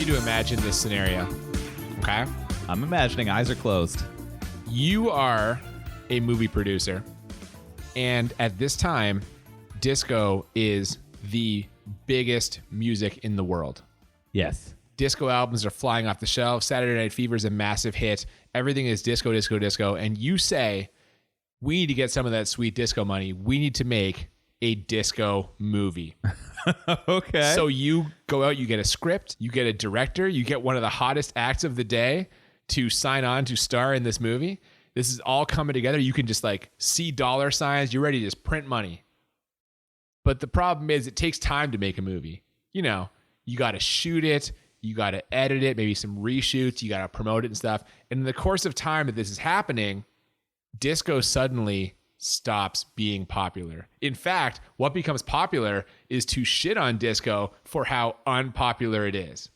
you to imagine this scenario, okay? I'm imagining eyes are closed. You are a movie producer, and at this time, disco is the biggest music in the world. Yes. Disco albums are flying off the shelf. Saturday Night Fever is a massive hit. Everything is disco, disco, disco. And you say, we need to get some of that sweet disco money. We need to make a disco movie. Okay. So you go out, you get a script, you get a director, you get one of the hottest acts of the day to sign on to star in this movie. This is all coming together. You can just like see dollar signs. You're ready to just print money. But the problem is it takes time to make a movie. You know, you got to shoot it. You got to edit it, maybe some reshoots. You got to promote it and stuff. And in the course of time that this is happening, disco suddenly stops being popular. In fact, what becomes popular is to shit on disco for how unpopular it is.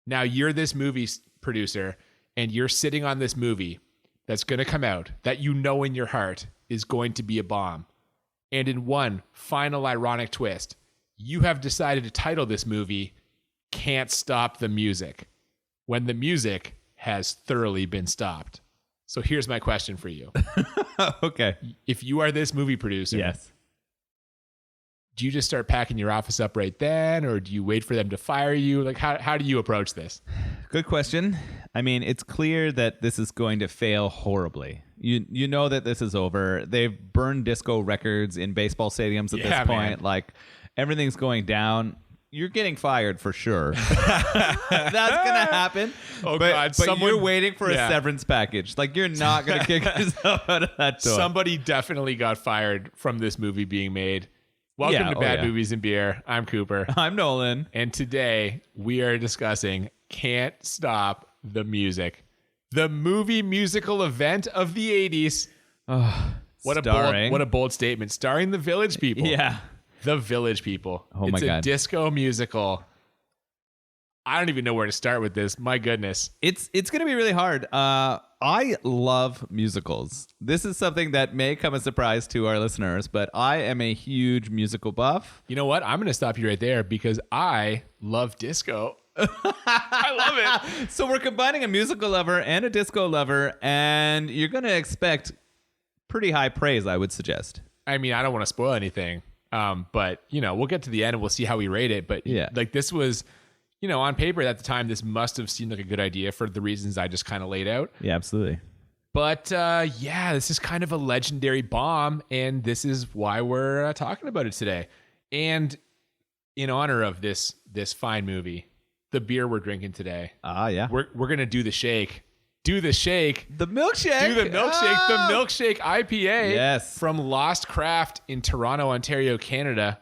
Now you're this movie producer and you're sitting on this movie that's going to come out that you know in your heart is going to be a bomb. And in one final ironic twist, you have decided to title this movie Can't Stop the Music, when the music has thoroughly been stopped. So here's my question for you. Okay. If you are this movie producer, Yes. do you just start packing your office up right then, or do you wait for them to fire you? Like, how do you approach this? Good question. I mean, it's clear that this is going to fail horribly. You know that this is over. They've burned disco records in baseball stadiums at this point. Man. Like, everything's going down. You're getting fired for sure. That's gonna happen. Oh, but, God. But you're waiting for a severance package. Like, you're not gonna kick yourself out of that door. Somebody definitely got fired from this movie being made. Welcome to Bad Movies and Beer. I'm Cooper. I'm Nolan. And today we are discussing Can't Stop the Music, the movie musical event of the 80s. What a bold statement. Starring the Village People. Yeah. The Village People. Oh my God. It's a disco musical. I don't even know where to start with this. My goodness. It's going to be really hard. I love musicals. This is something that may come as a surprise to our listeners, but I am a huge musical buff. You know what? I'm going to stop you right there because I love disco. I love it. So we're combining a musical lover and a disco lover, and you're going to expect pretty high praise, I would suggest. I mean, I don't want to spoil anything. But, you know, we'll get to the end and we'll see how we rate it. But yeah, like this was, you know, on paper at the time, this must have seemed like a good idea for the reasons I just kind of laid out. Yeah, absolutely. But yeah, this is kind of a legendary bomb. And this is why we're talking about it today. And in honor of this fine movie, the beer we're drinking today. Yeah. We're going to do the shake. Do the shake. The milkshake. Do the milkshake. Oh! The milkshake IPA. Yes. From Lost Craft in Toronto, Ontario, Canada.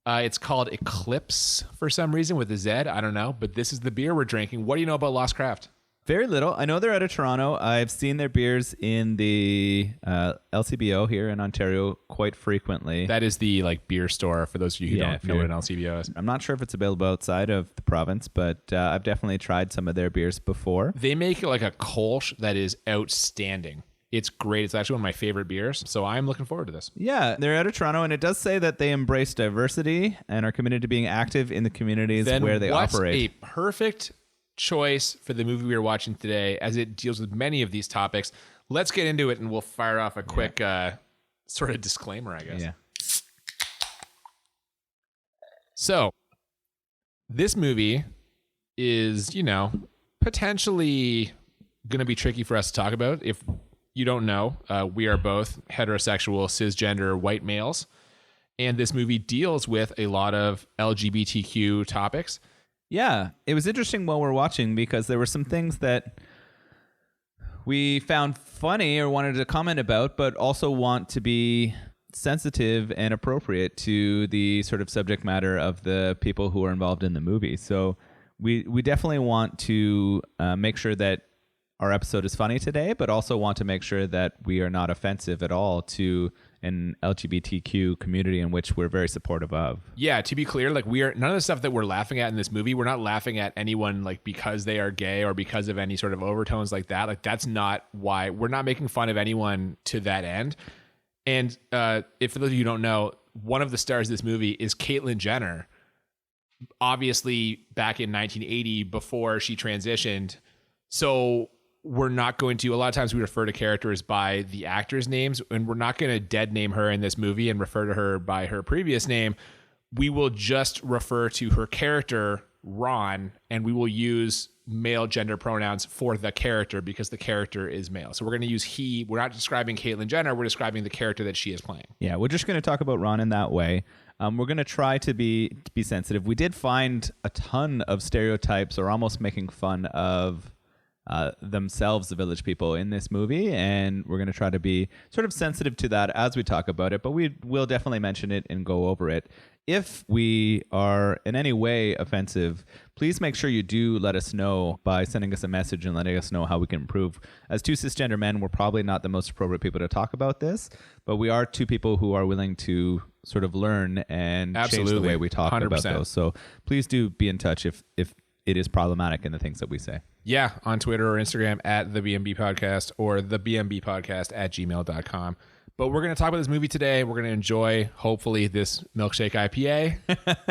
It's called Eclipse for some reason with a Z. I don't know. But this is the beer we're drinking. What do you know about Lost Craft? Very little. I know they're out of Toronto. I've seen their beers in the LCBO here in Ontario quite frequently. That is the like beer store for those of you who don't know what an LCBO is. I'm not sure if it's available outside of the province, but I've definitely tried some of their beers before. They make like a Kolsch that is outstanding. It's great. It's actually one of my favorite beers. So I'm looking forward to this. Yeah, they're out of Toronto, and it does say that they embrace diversity and are committed to being active in the communities where they operate. A perfect choice for the movie we are watching today, as it deals with many of these topics. Let's get into it, and we'll fire off a quick sort of disclaimer, I guess. Yeah. So, this movie is, you know, potentially going to be tricky for us to talk about. If you don't know, we are both heterosexual, cisgender, white males, and this movie deals with a lot of LGBTQ topics. Yeah, it was interesting while we're watching because there were some things that we found funny or wanted to comment about, but also want to be sensitive and appropriate to the sort of subject matter of the people who are involved in the movie. So we definitely want to make sure that our episode is funny today, but also want to make sure that we are not offensive at all to an LGBTQ community in which we're very supportive of. Yeah, to be clear, like none of the stuff that we're laughing at in this movie, we're not laughing at anyone like because they are gay or because of any sort of overtones like that. Like that's not why we're not making fun of anyone to that end. And if for those of you who don't know, one of the stars of this movie is Caitlyn Jenner, obviously back in 1980 before she transitioned. So we're not going to, a lot of times we refer to characters by the actors' names, and we're not going to dead name her in this movie and refer to her by her previous name. We will just refer to her character, Ron, and we will use male gender pronouns for the character because the character is male. So we're going to use he. We're not describing Caitlyn Jenner. We're describing the character that she is playing. Yeah, we're just going to talk about Ron in that way. We're going to try to be sensitive. We did find a ton of stereotypes or almost making fun of themselves, the Village People, in this movie, and we're going to try to be sort of sensitive to that as we talk about it, but we will definitely mention it and go over it. If we are in any way offensive, please make sure you do let us know by sending us a message and letting us know how we can improve. As two cisgender men, we're probably not the most appropriate people to talk about this, but we are two people who are willing to sort of learn and change the way we talk 100%. About those. So please do be in touch if it is problematic in the things that we say. Yeah, on Twitter or Instagram at the BMB podcast or the BMB podcast at gmail.com. But we're going to talk about this movie today. We're going to enjoy, hopefully, this milkshake IPA.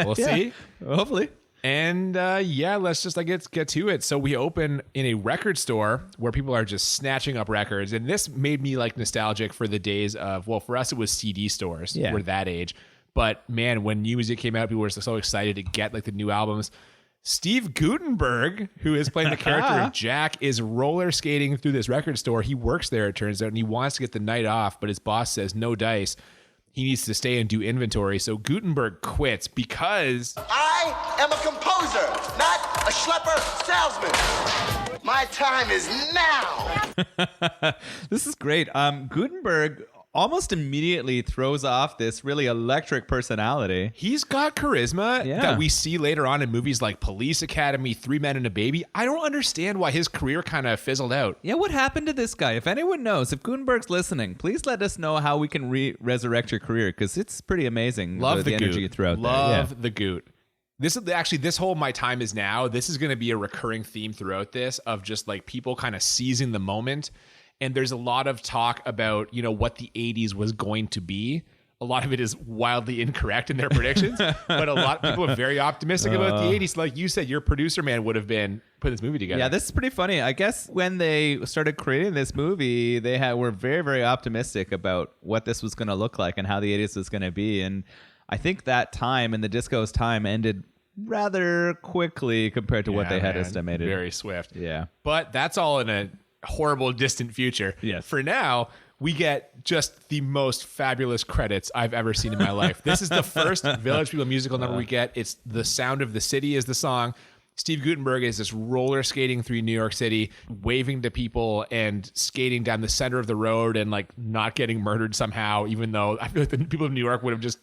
We'll see. Hopefully. And let's just get to it. So we open in a record store where people are just snatching up records. And this made me like nostalgic for the days of, well, for us, it was CD stores. Yeah. We're that age. But man, when new music came out, people were so excited to get like the new albums. Steve Guttenberg, who is playing the character of Jack, is roller skating through this record store. He works there, it turns out, and he wants to get the night off, but his boss says no dice. He needs to stay and do inventory. So Guttenberg quits because I am a composer, not a schlepper salesman. My time is now. This is great. Guttenberg almost immediately throws off this really electric personality. He's got charisma that we see later on in movies like Police Academy, 3 Men and a Baby. I don't understand why his career kind of fizzled out. Yeah, what happened to this guy? If anyone knows, if Guttenberg's listening, please let us know how we can resurrect your career, because it's pretty amazing. Love the energy you throw out there. Love the Goot. This is actually, this whole My Time Is Now, this is going to be a recurring theme throughout this of just like people kind of seizing the moment. And there's a lot of talk about, what the 80s was going to be. A lot of it is wildly incorrect in their predictions, but a lot of people are very optimistic about the 80s. Like you said, your producer man would have been putting this movie together. Yeah, this is pretty funny. I guess when they started creating this movie, were very, very optimistic about what this was going to look like and how the 80s was going to be. And I think that time and the disco's time ended rather quickly compared to what they had estimated. Very swift. Yeah. But that's all in a horrible distant future. Yes. For now, we get just the most fabulous credits I've ever seen in my life. This is the first Village People musical number we get. It's The Sound of the City is the song. Steve Guttenberg is just roller skating through New York City, waving to people and skating down the center of the road and like not getting murdered somehow, even though I feel like the people of New York would have just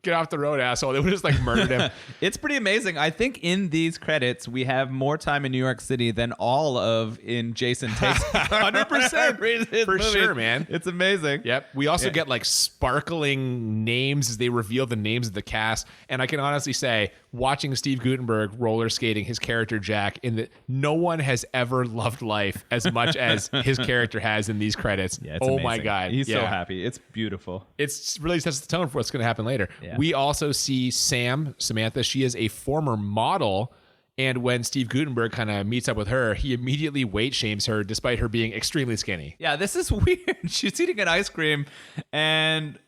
get off the road, asshole. They would just like murdered him. It's pretty amazing. I think in these credits, we have more time in New York City than all of in Jason Takes. 100%. For sure, man. It's amazing. Yep. We also get like sparkling names as they reveal the names of the cast. And I can honestly say, watching Steve Guttenberg roller skating his character Jack, no one has ever loved life as much as his character has in these credits. Yeah, it's amazing. My God. He's so happy. It's beautiful. It's really sets the tone for what's going to happen later. Yeah. We also see Samantha. She is a former model. And when Steve Guttenberg kind of meets up with her, he immediately weight shames her despite her being extremely skinny. Yeah, this is weird. She's eating an ice cream and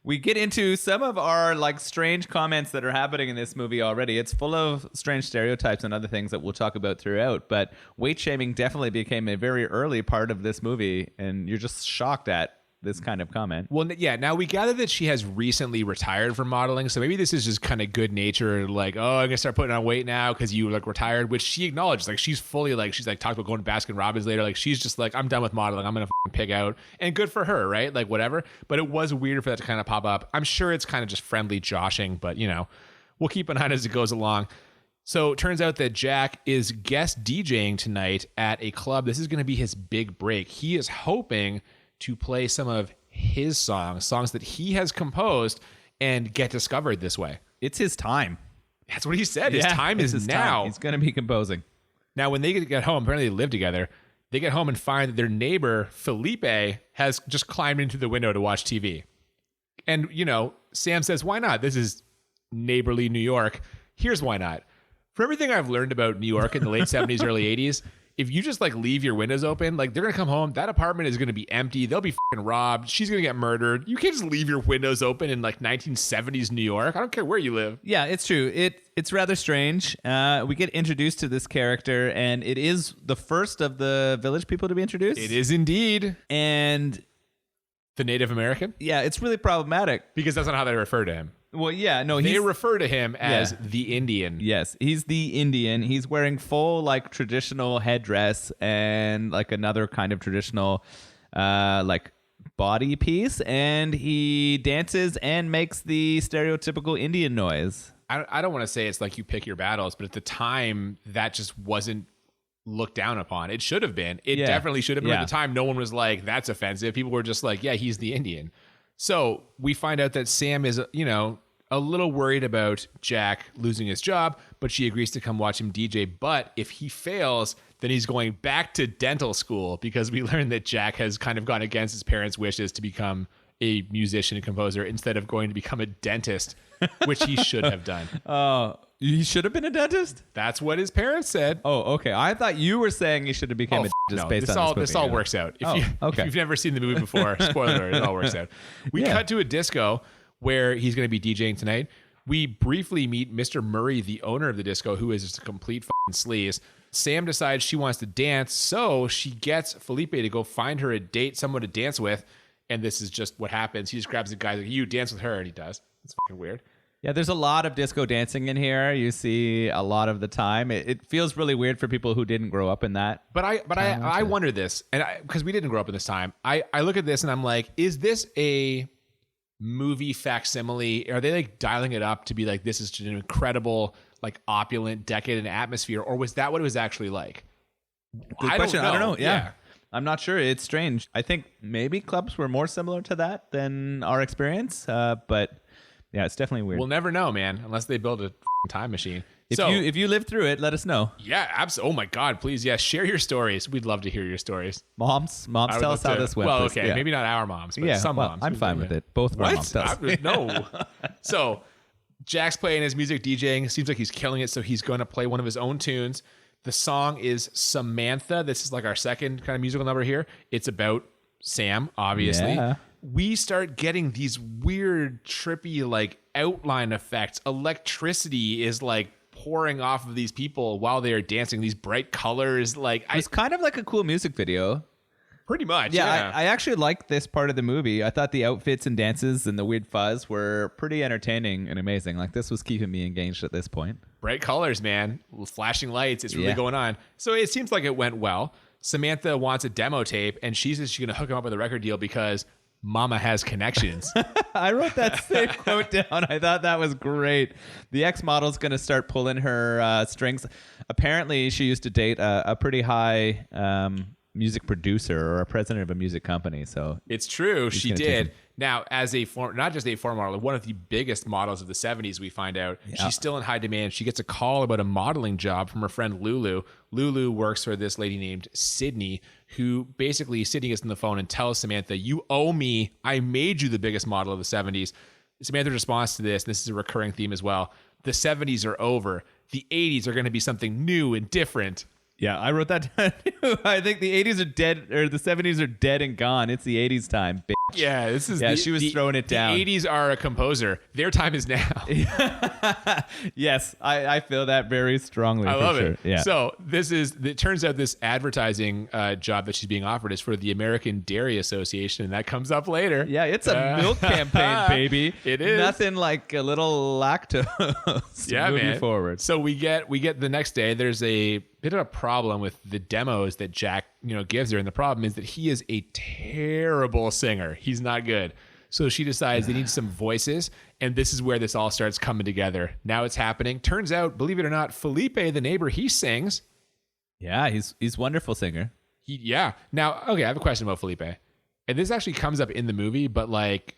we get into some of our like strange comments that are happening in this movie already. It's full of strange stereotypes and other things that we'll talk about throughout, but weight shaming definitely became a very early part of this movie, and you're just shocked at this kind of comment. Well, yeah, now we gather that she has recently retired from modeling, so maybe this is just kind of good nature, like, oh, I'm gonna start putting on weight now because you like retired, which she acknowledges. Like she's fully like, she's like talked about going to Baskin Robbins later, like she's just like, I'm done with modeling, I'm gonna pig out, and good for her, right? Like whatever. But it was weird for that to kind of pop up. I'm sure it's kind of just friendly joshing, but we'll keep an eye on it as it goes along. So it turns out that Jack is guest DJing tonight at a club. This is going to be his big break. He is hoping to play some of his songs that he has composed, and get discovered this way. It's his time. That's what he said. His time is now. He's going to be composing. Now, when they get home, apparently they live together. They get home and find that their neighbor, Felipe, has just climbed into the window to watch TV. And, Sam says, why not? This is neighborly New York. Here's why not. For everything I've learned about New York in the late 70s, early 80s, if you just like leave your windows open, like they're going to come home. That apartment is going to be empty. They'll be fucking robbed. She's going to get murdered. You can't just leave your windows open in like 1970s New York. I don't care where you live. Yeah, it's true. It's rather strange. We get introduced to this character, and it is the first of the village people to be introduced. It is indeed. And the Native American? Yeah, it's really problematic. Because that's not how they refer to him. Well, yeah, no, they refer to him as the Indian. Yes, he's the Indian. He's wearing full like traditional headdress and like another kind of traditional like body piece, and he dances and makes the stereotypical Indian noise. I don't want to say it's like you pick your battles, but at the time that just wasn't looked down upon. It should have been. It definitely should have been. At the time, no one was like, that's offensive. People were just like, yeah, he's the Indian. So we find out that Sam is, a little worried about Jack losing his job, but she agrees to come watch him DJ. But if he fails, then he's going back to dental school, because we learned that Jack has kind of gone against his parents' wishes to become a musician and composer instead of going to become a dentist, which he should have done. He should have been a dentist? That's what his parents said. Oh, okay. I thought you were saying he should have become a dentist based on this movie. This all works out. If you've never seen the movie before, spoiler alert, it all works out. We cut to a disco where he's going to be DJing tonight. We briefly meet Mr. Murray, the owner of the disco, who is just a complete fucking sleaze. Sam decides she wants to dance, so she gets Felipe to go find her a date, someone to dance with, and this is just what happens. He just grabs a guy like, you dance with her, and he does. It's fucking weird. Yeah, there's a lot of disco dancing in here. You see a lot of the time. It feels really weird for people who didn't grow up in that. But I wonder this, and because we didn't grow up in this time, I look at this and I'm like, is this a movie facsimile? Are they like dialing it up to be like, this is just an incredible, like opulent, decadent atmosphere, or was that what it was actually like? Good question. I don't know. Yeah. I'm not sure. It's strange. I think maybe clubs were more similar to that than our experience, but. Yeah, it's definitely weird. We'll never know, man, unless they build a time machine. If you live through it, let us know. Yeah, absolutely. Oh my God, please, share your stories. We'd love to hear your stories. Moms, tell us how this went. Well, okay, maybe not our moms, but some moms. I'm fine with it. Both of our moms tell us. No. So Jack's playing his music, DJing. Seems like he's killing it, so he's going to play one of his own tunes. The song is Samantha. This is like our second kind of musical number here. It's about Sam, obviously. Yeah. We start getting these weird, trippy, like outline effects. Electricity is like pouring off of these people while they are dancing. These bright colors, like it's kind of like a cool music video. Pretty much, yeah. I actually liked this part of the movie. I thought the outfits and dances and the weird fuzz were pretty entertaining and amazing. Like this was keeping me engaged at this point. Bright colors, man, flashing lights. It's really going on. So it seems like it went well. Samantha wants a demo tape, and she says she's going to hook him up with a record deal because Mama has connections. I wrote that same quote down. I thought that was great. The ex-model's going to start pulling her strings. Apparently, she used to date a pretty high music producer or a president of a music company. So it's true. She did. Now, as not just a former model, one of the biggest models of the 70s, we find out she's still in high demand. She gets a call about a modeling job from her friend Lulu. Lulu works for this lady named Sydney, who basically Sydney gets on the phone and tells Samantha, you owe me. I made you the biggest model of the 70s. Samantha's response to this is a recurring theme as well. The 70s are over. The 80s are going to be something new and different. Yeah, I wrote that down too. I think the 80s are dead, or the 70s are dead and gone. It's the 80s time, bitch. Yeah, she was throwing it down. The 80s are a composer. Their time is now. Yes, I feel that very strongly. I love it. Yeah. So it turns out this advertising job that she's being offered is for the American Dairy Association, and that comes up later. Yeah, it's a milk campaign, baby. It is. Nothing like a little lactose to move you forward. So we get the next day, there's a bit of a problem with the demos that Jack, gives her. And the problem is that he is a terrible singer. He's not good. So she decides they need some voices. And this is where this all starts coming together. Now it's happening. Turns out, believe it or not, Felipe, the neighbor, he sings. Yeah, he's a wonderful singer. Now, okay, I have a question about Felipe. And this actually comes up in the movie, but like,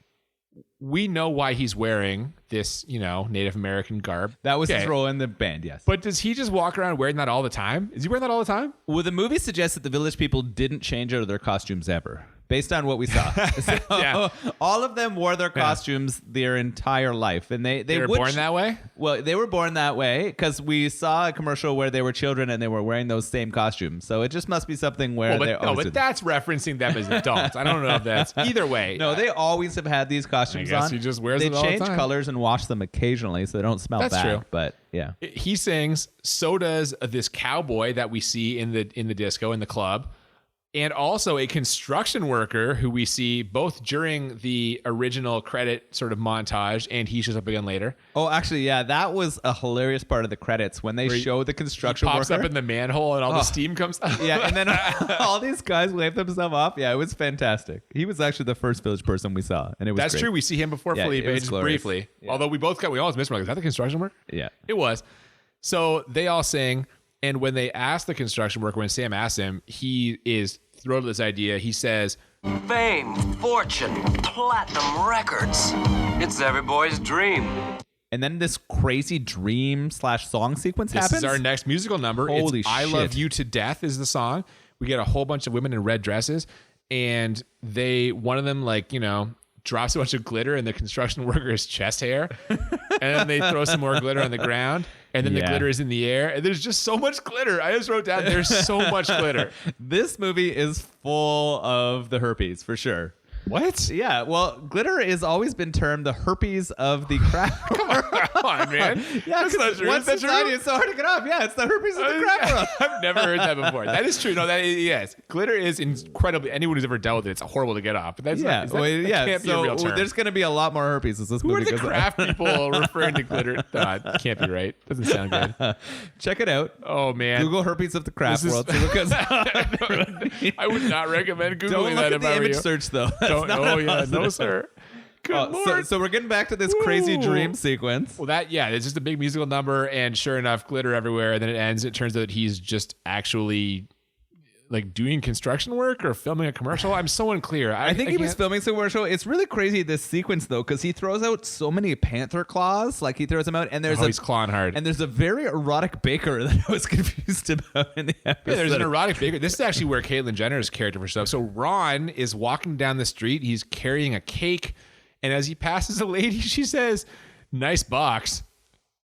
we know why he's wearing this, Native American garb. That was his role in the band, yes. But does he just walk around wearing that all the time? Is he wearing that all the time? Well, the movie suggests that the village people didn't change out of their costumes ever. based on what we saw. So, Yeah. all of them wore their costumes their entire life, and they They were would born that way? Well, they were born that way because we saw a commercial where they were children and they were wearing those same costumes. So it just must be something where they're always but that's referencing them as adults. I don't know if that's either way. no, they always have had these costumes I guess on. he just wears they them all the change time. colors and wash them occasionally so they don't smell That's bad. true. But yeah. He sings, so does this cowboy that we see in the disco, in the club. And also a construction worker who we see both during the original credit sort of montage and he shows up again later. Oh, actually, yeah, that was a hilarious part of the credits when they show the construction Pops worker. up in the manhole and all the steam comes out. Yeah, and then all these guys wave themselves off. Yeah, it was fantastic. He was actually the first Village person we saw, and it was That's great. true. We see him before Yeah, Felipe it was just glorious. briefly. Yeah. Although we always missed him. Like, is that the construction worker? Yeah. It was. So they all sing. And when they ask the construction worker, when Sam asks him, he is thrilled with this idea. He says, Fame, fortune, platinum records. It's every boy's dream. And then this crazy dream / song sequence this happens. is our next musical number. Holy it's I shit. Love You to Death is the song. We get a whole bunch of women in red dresses. And one of them, drops a bunch of glitter in the construction worker's chest hair. And then they throw some more glitter on the ground. And then the Yeah. glitter is in the air. And there's just so much glitter. I just wrote down, there's so much glitter. This movie is full of the herpes, for sure. What? Yeah, well, glitter has always been termed the herpes of the craft. Come on, man. Yeah, That's not true. one Is that society true? is so hard to get off. Yeah, it's the herpes of the craft world. I've never heard that before. That is true. No, yes. Glitter is incredibly, anyone who's ever dealt with it, it's horrible to get off. But that's Yeah, not, that can't be a so real term. there's going to be a lot more herpes as this Who movie are the goes on. craft people referring to glitter? No, it can't be right. Doesn't sound good. Check it out. Oh, man. Google herpes of the craft This is- world. So look I would not recommend Googling Don't look that at if the I were image you. search, though. Don't, oh, yeah. No, sir. Good Lord. So we're getting back to this crazy Ooh. dream sequence. Well, it's just a big musical number, and sure enough, glitter everywhere. And then it ends. It turns out he's just actually doing construction work or filming a commercial. I'm so unclear. I think he was can't- filming some commercial. It's really crazy, this sequence, though, because he throws out so many panther claws. Like, he throws them out, and he's clawing hard. And there's a very erotic baker that I was confused about in the episode. Yeah, there's an erotic baker. This is actually where Caitlyn Jenner's character for stuff. So Ron is walking down the street. He's carrying a cake, and as he passes a lady, she says, "Nice box."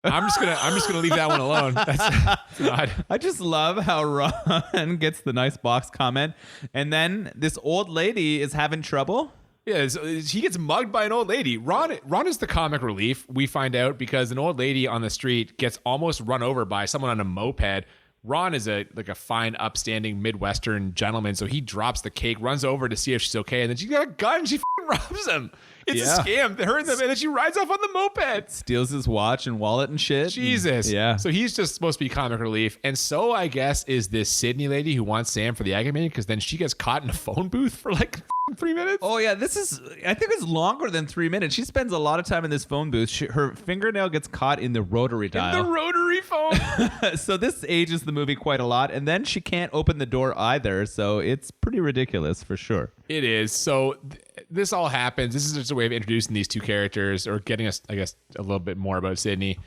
I'm just gonna leave that one alone. That's odd. I just love how Ron gets the nice box comment, and then this old lady is having trouble. Yeah, he gets mugged by an old lady. Ron is the comic relief, we find out, because an old lady on the street gets almost run over by someone on a moped. Ron is a fine, upstanding Midwestern gentleman, so he drops the cake, runs over to see if she's okay, and then she's got a gun. She robs him. It's a scam. Her and then she rides off on the moped. Steals his watch and wallet and shit. Jesus. Yeah. So he's just supposed to be comic relief. And so I guess is this Sydney lady who wants Sam for the Aggie meeting, because then she gets caught in a phone booth for 3 minutes. Oh, yeah. I think it's longer than 3 minutes. She spends a lot of time in this phone booth. Her fingernail gets caught in the rotary dial. The rotary phone. So this ages the movie quite a lot. And then she can't open the door either. So it's pretty ridiculous for sure. It is. So this all happens. This is just a way of introducing these two characters or getting us, I guess, a little bit more about Sydney.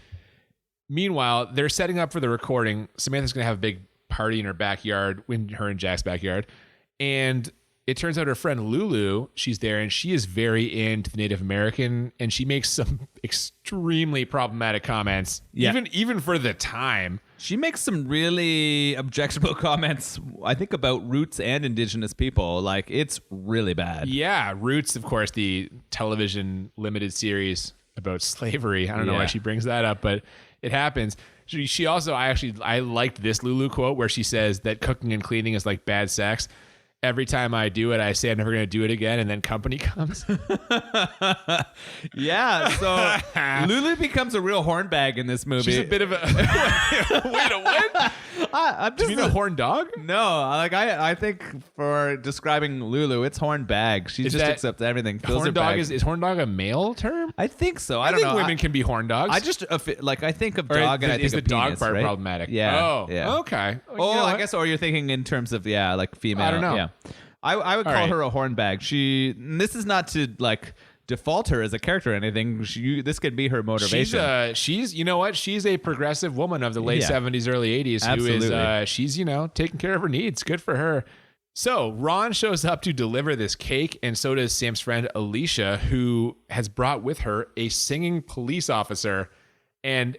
Meanwhile, they're setting up for the recording. Samantha's going to have a big party in her backyard, in her and Jack's backyard. And it turns out her friend Lulu, she's there, and she is very into the Native American, and she makes some extremely problematic comments, Yeah. even for the time. She makes some really objectionable comments, I think, about roots and indigenous people. Like, it's really bad. Yeah, Roots, of course, the television limited series about slavery. I don't know why Yeah. she brings that up, but it happens. She also, I liked this Lulu quote where she says that cooking and cleaning is like bad sex. Every time I do it, I say I'm never going to do it again, and then company comes. Yeah, so Lulu becomes a real hornbag in this movie. She's a bit of a... Wait, a what? I'm Do just you mean a horn dog? No, I think for describing Lulu, it's horn bag. She Is just that- accepts everything. Fills her Horn dog bag. is horn dog a male term? I think so. I I don't think know. women can be horn dogs. I just I think of Or dog and I think is the of dog penis, part right? problematic? Yeah. Oh, yeah. okay. You Oh, know I what? guess, or you're thinking in terms of like female. I don't know. Yeah. I would call right. her a horn bag. And this is not to default her as a character or anything. This could be her motivation. She's you know what? She's a progressive woman of the late Yeah. 70s, early 80s who Absolutely. is she's taking care of her needs. Good for her. So Ron shows up to deliver this cake, and so does Sam's friend Alicia, who has brought with her a singing police officer. And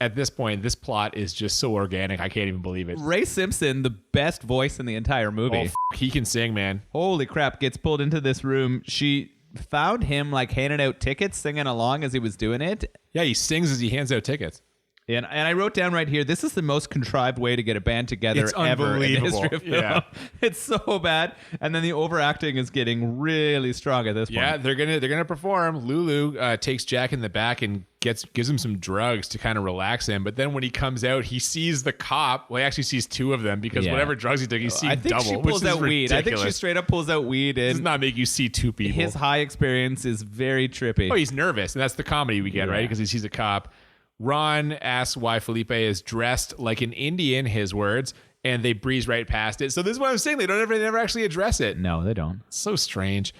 at this point, this plot is just so organic, I can't even believe it. Ray Simpson, the best voice in the entire movie. He can sing, man. Holy crap, gets pulled into this room. She found him like handing out tickets, singing along as he was doing it. Yeah, he sings as he hands out tickets. And I wrote down right here, this is the most contrived way to get a band together It's ever in the unbelievable. history of film. Yeah. It's so bad. And then the overacting is getting really strong at this point. Yeah, they're gonna perform. Lulu takes Jack in the back and gives him some drugs to kind of relax him. But then when he comes out, he sees the cop. Well, he actually sees two of them because whatever drugs he took, he's seeing I think double. she pulls which is out weed. I think she ridiculous. straight up pulls out weed. Does And not make you see two people. his high experience is very trippy. Oh, he's nervous, and that's the comedy we get, right? Because he sees a cop. Ron asks why Felipe is dressed like an Indian, his words, and they breeze right past it. So this is what I'm saying. They never actually address it. No, they don't. So strange.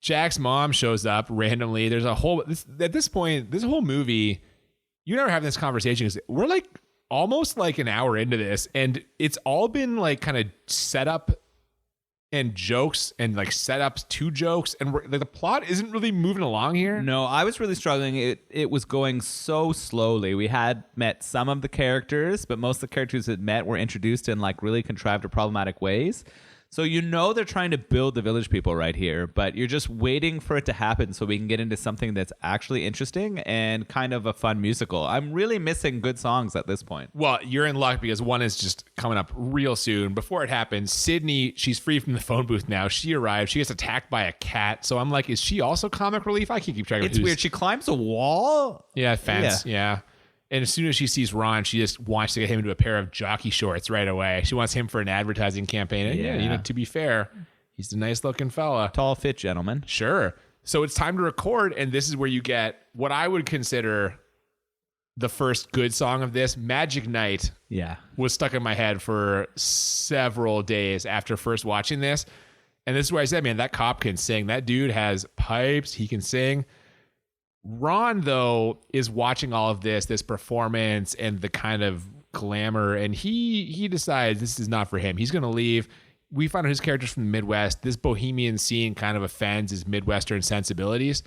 Jack's mom shows up randomly. There's a whole at this point, this whole movie, you never have this conversation because we're like almost like an hour into this, and it's all been like kind of set up and jokes and like setups to jokes, and like the plot isn't really moving along here. No, I was really struggling. It was going so slowly. We had met some of the characters, but most of the characters that met were introduced in like really contrived or problematic ways. So they're trying to build the village people right here, but you're just waiting for it to happen so we can get into something that's actually interesting and kind of a fun musical. I'm really missing good songs at this point. Well, you're in luck because one is just coming up real soon. Before it happens, Sydney, she's free from the phone booth now. She arrives. She gets attacked by a cat. So I'm like, is she also comic relief? I can't keep track of It's weird. She climbs a wall. Yeah, fence. Yeah. And as soon as she sees Ron, she just wants to get him into a pair of jockey shorts right away. She wants him for an advertising campaign. And Yeah. to be fair, he's a nice looking fella. Tall, fit gentleman. Sure. So it's time to record, and this is where you get what I would consider the first good song of this. Magic Night Yeah. was stuck in my head for several days after first watching this. And this is where I said, man, that cop can sing. That dude has pipes. He can sing. Ron, though, is watching all of this performance and the kind of glamour, and he decides this is not for him. He's going to leave. We find out his character's from the Midwest. This bohemian scene kind of offends his Midwestern sensibilities.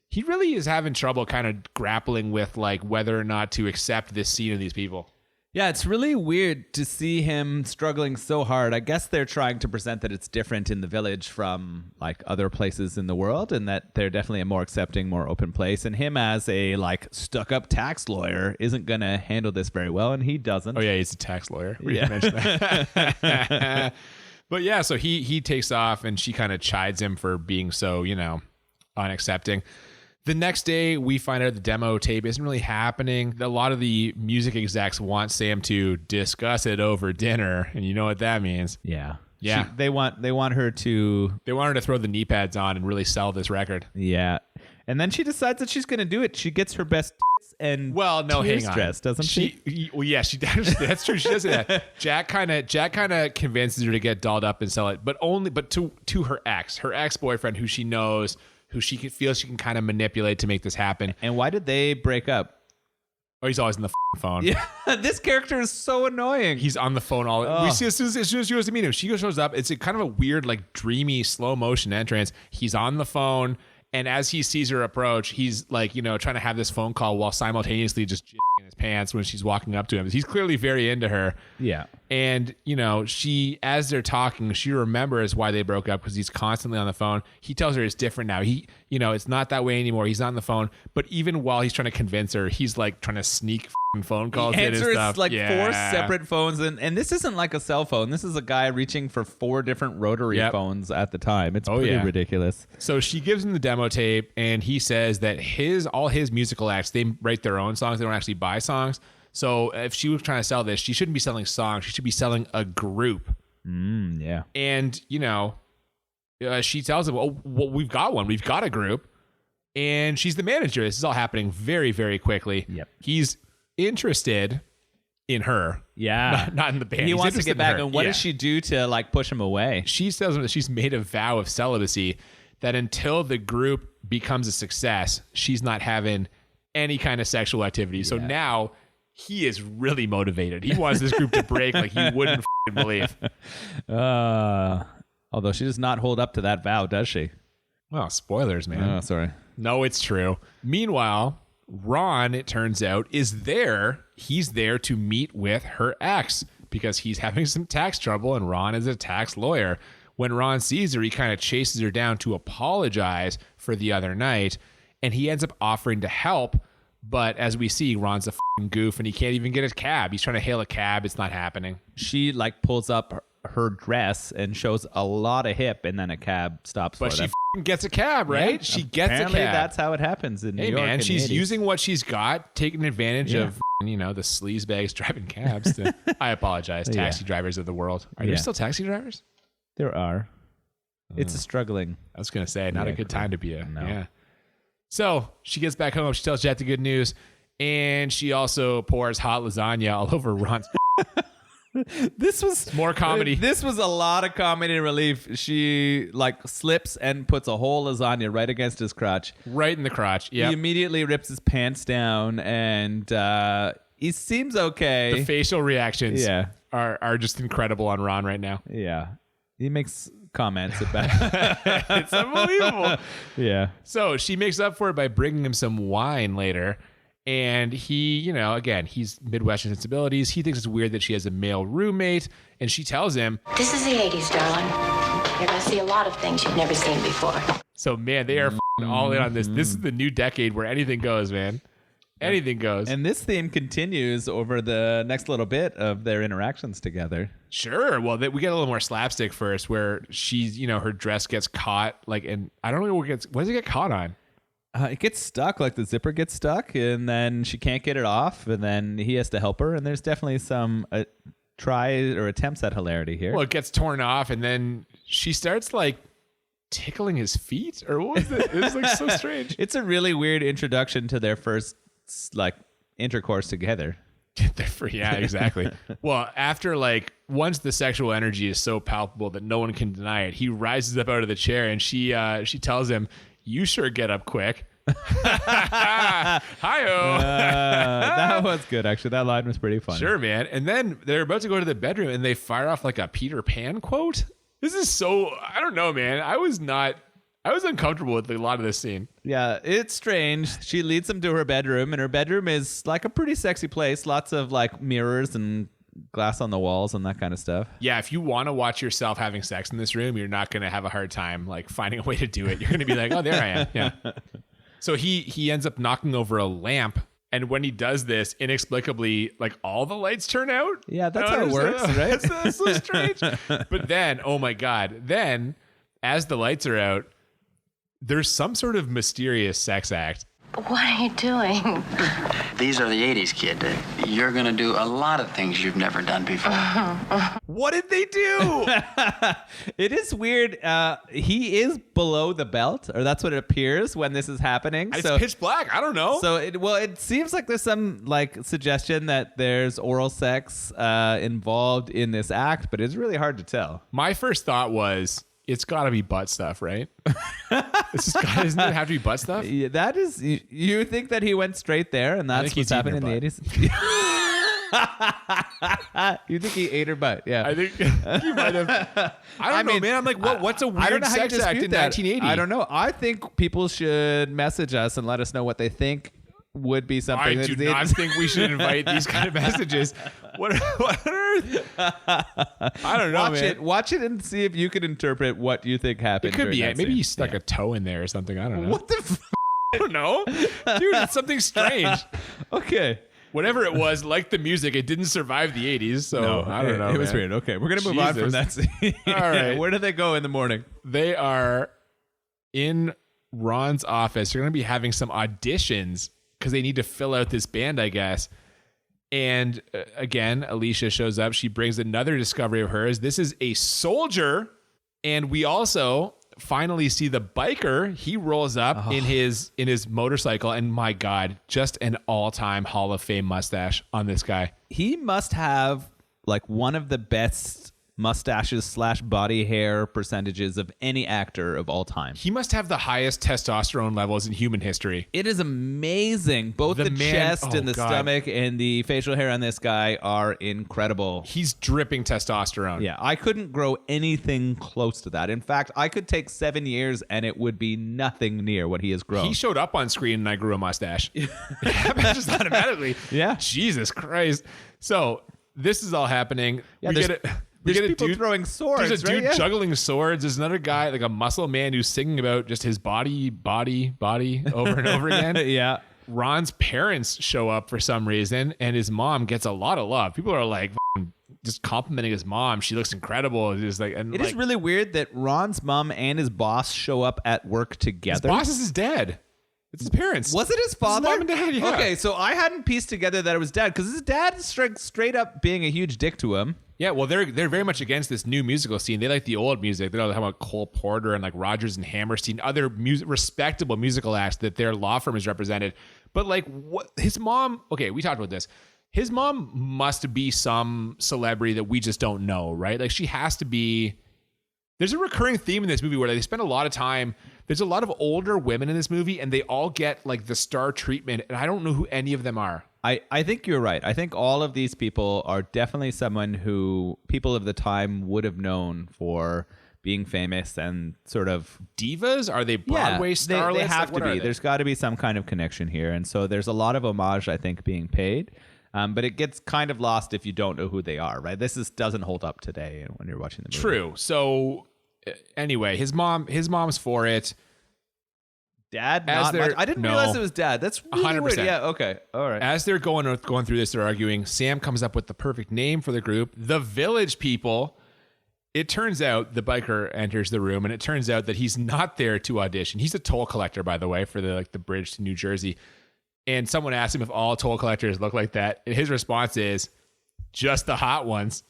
He really is having trouble kind of grappling with like whether or not to accept this scene of these people. Yeah, it's really weird to see him struggling so hard. I guess they're trying to present that it's different in the village from like other places in the world, and that they're definitely a more accepting, more open place. And him as a like stuck-up tax lawyer isn't going to handle this very well, and he doesn't. Oh yeah, he's a tax lawyer. We Yeah. didn't mention that. But yeah, so he takes off, and she kind of chides him for being so, unaccepting. The next day, we find out the demo tape isn't really happening. A lot of the music execs want Sam to discuss it over dinner, and you know what that means. Yeah. Yeah. They want her to. They want her to throw the knee pads on and really sell this record. Yeah. And then she decides that she's going to do it. She gets her best and Well, no, hang on. dress, doesn't she? Well, yeah, she does. That's true. She does that. Jack kind of convinces her to get dolled up and sell it, but to her ex-boyfriend, who she knows, who she feels she can kind of manipulate to make this happen. And why did they break up? Oh, he's always on the phone. Yeah, this character is so annoying. He's on the phone all. We see as soon as she goes to meet him, she shows up. It's a kind of a weird, like dreamy, slow motion entrance. He's on the phone, and as he sees her approach, he's like, trying to have this phone call while simultaneously just in his pants when she's walking up to him. He's clearly very into her. Yeah. And, she, as they're talking, she remembers why they broke up because he's constantly on the phone. He tells her it's different now. It's not that way anymore. He's not on the phone. But even while he's trying to convince her, he's like trying to sneak phone calls in and Answers stuff. like Yeah. 4 separate phones. And this isn't like a cell phone. This is a guy reaching for 4 different rotary phones at the time. It's pretty ridiculous. So she gives him the demo tape, and he says that all his musical acts, they write their own songs. They don't actually buy songs. So if she was trying to sell this, she shouldn't be selling songs. She should be selling a group. Yeah. And, she tells him, well, we've got one. We've got a group. And she's the manager. This is all happening very, very quickly. Yep. He's interested in her. Yeah. Not in the band. He He's wants to interested get in back. her. And what Yeah. does she do to like push him away? She tells him that she's made a vow of celibacy, that until the group becomes a success, she's not having any kind of sexual activity. So now he is really motivated. He wants this group to break like you wouldn't believe. Although she does not hold up to that vow, does she? Well, spoilers, man. Oh, sorry. No, it's true. Meanwhile, Ron, it turns out, is there. He's there to meet with her ex because he's having some tax trouble, and Ron is a tax lawyer. When Ron sees her, he kind of chases her down to apologize for the other night, and he ends up offering to help. But as we see, Ron's a f***ing goof, and he can't even get a cab. He's trying to hail a cab. It's not happening. She like pulls up her dress and shows a lot of hip, and then a cab stops But for she them. f***ing gets a cab, right? Yeah, She gets a apparently cab. that's how it happens in New Hey, York. man, in the she's 80s. using what she's got, taking advantage of, the sleazebags driving cabs. I apologize, taxi drivers of the world. Are there still taxi drivers? There are. It's a struggling. I was going to say, not a good time to be a. No. Yeah. So she gets back home. She tells Jet the good news. And she also pours hot lasagna all over Ron's. This was more comedy. This was a lot of comedy relief. She like slips and puts a whole lasagna right against his crotch. Right in the crotch. He Yeah. immediately rips his pants down, and he seems okay. The facial reactions Yeah. are just incredible on Ron right now. Yeah. He makes comments about It's unbelievable. Yeah. So she makes up for it by bringing him some wine later. And he, again, he's Midwestern sensibilities. He thinks it's weird that she has a male roommate. And she tells him, This is the 80s, darling. You're going to see a lot of things you've never seen before. so man, they are f***ing all in on this. This is the new decade where anything goes, man. Anything goes. And this theme continues over the next little bit of their interactions together. Sure. Well, we get a little more slapstick first where she's, her dress gets caught. And I don't know what does it get caught on? It gets stuck, like the zipper gets stuck, and then she can't get it off, and then he has to help her. And there's definitely some tries or attempts at hilarity here. Well, it gets torn off, and then she starts tickling his feet, or what was it? It was so strange. It's a really weird introduction to their first intercourse together. Yeah, exactly. Well, after once the sexual energy is so palpable that no one can deny it, he rises up out of the chair, and she tells him, "You sure get up quick." Hi-oh. That was good, actually. That line was pretty funny. Sure, man. And then they're about to go to the bedroom, and they fire off a Peter Pan quote. This is so, I don't know, man. I was uncomfortable with a lot of this scene. Yeah, it's strange. She leads him to her bedroom, and her bedroom is a pretty sexy place. Lots of mirrors and glass on the walls and that kind of stuff. Yeah, if you want to watch yourself having sex in this room, you're not going to have a hard time finding a way to do it. You're going to be like, oh, there I am. Yeah. So he ends up knocking over a lamp, and when he does this, inexplicably, all the lights turn out. Yeah, that's how it works, right? That's so strange. But then, oh my God, as the lights are out, there's some sort of mysterious sex act. What are you doing? These are the 80s, kid. You're gonna do a lot of things you've never done before. What did they do? It is weird. He is below the belt, or that's what it appears when this is happening. It's pitch black. I don't know. So it seems like there's some suggestion that there's oral sex involved in this act, but it's really hard to tell. My first thought was, it's got to be butt stuff, right? Doesn't it have to be butt stuff? Yeah, that is. You think that he went straight there, and that's what's happening in the 80s? You think he ate her butt? Yeah, I think he might have. I don't know, man. I'm like, what's a I don't weird know how you sex act dispute in that. 1980? I don't know. I think people should message us and let us know what they think would be something. I do not think we should invite these kind of messages. What on earth? I don't know, man. Watch it and see if you can interpret what you think happened. It could be during it. that Maybe scene. you stuck a toe in there or something. I don't know. What the? I don't know, dude. It's something strange. Okay. Whatever it was, like the music, it didn't survive the 80s. So I don't know. It was man. weird. Okay, we're gonna move on from that Jesus. scene. All right. Where do they go in the morning? They are in Ron's office. They're going to be having some auditions because they need to fill out this band, I guess. And again, Alicia shows up. She brings another discovery of hers. This is a soldier. And we also finally see the biker. He rolls up in his motorcycle. And my God, just an all-time Hall of Fame mustache on this guy. He must have one of the best mustaches / body hair percentages of any actor of all time. He must have the highest testosterone levels in human history. It is amazing. Both the chest and the stomach and the facial hair on this guy are incredible. He's dripping testosterone. Yeah, I couldn't grow anything close to that. In fact, I could take 7 years and it would be nothing near what he has grown. He showed up on screen and I grew a mustache. It happened just automatically. Yeah. Jesus Christ. So this is all happening. Yeah, we get there's a people dude throwing swords. There's a dude juggling swords. There's another guy, like a muscle man, who's singing about just his body over and over again. Yeah. Ron's parents show up for some reason, and his mom gets a lot of love. People are like just complimenting his mom. She looks incredible. It is really weird that Ron's mom and his boss show up at work together. His boss is his dad. It's his parents. Was it his father? His mom and dad, yeah. Okay, so I hadn't pieced together that it was dad, because his dad is straight up being a huge dick to him. Yeah, well, they're very much against this new musical scene. They like the old music. They're talking about Cole Porter and like Rodgers and Hammerstein, other respectable musical acts that their law firm has represented. But like, what his mom? Okay, we talked about this. His mom must be some celebrity that we just don't know, right? Like, she has to be. There's a recurring theme in this movie where they spend a lot of time. There's a lot of older women in this movie, and they all get like the star treatment, and I don't know who any of them are. I think you're right. I think all of these people are definitely someone who people of the time would have known for being famous and sort of divas. Are they Broadway starlets? They have to be. There's got to be some kind of connection here, and so there's a lot of homage, I think, being paid. But it gets kind of lost if you don't know who they are, right? This doesn't hold up today when you're watching the movie. True. So anyway, his mom's for it. Dad, not much. I didn't realize it was dad. That's really 100%. weird. Yeah, okay. All right. As they're going through this, they're arguing. Sam comes up with the perfect name for the group, the Village People. It turns out the biker enters the room, and it turns out that he's not there to audition. He's a toll collector, by the way, for the bridge to New Jersey. And someone asked him if all toll collectors look like that. And his response is, just the hot ones.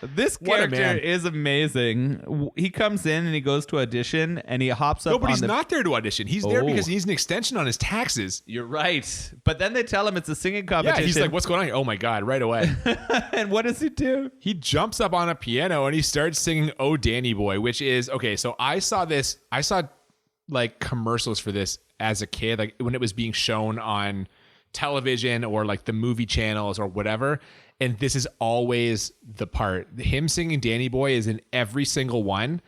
This character is amazing. He comes in and he goes to audition and he hops up. No, but he's not there to audition. He's there because he needs an extension on his taxes. You're right. But then they tell him it's a singing competition. Yeah, he's like, what's going on here? Oh my God, right away. And what does he do? He jumps up on a piano and he starts singing Oh Danny Boy, which is, okay, so I saw like commercials for this as a kid, like when it was being shown on television or like the movie channels or whatever. And this is always the part. Him singing Danny Boy is in every single one.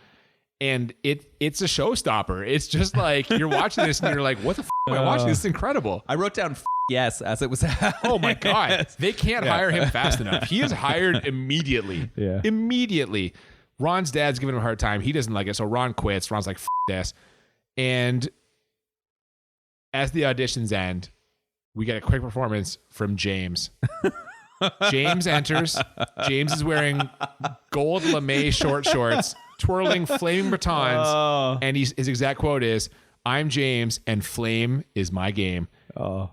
And it's a showstopper. It's just like you're watching this and you're like, what the f am I watching? This is incredible. I wrote down yes as it was happening. Oh my God. They can't hire him fast enough. He is hired immediately. Yeah. Immediately. Ron's dad's giving him a hard time. He doesn't like it. So Ron quits. Ron's like, f this. And as the auditions end, we get a quick performance from James. James enters. James is wearing gold lame short shorts, twirling flaming batons. And his exact quote is, I'm James and flame is my game.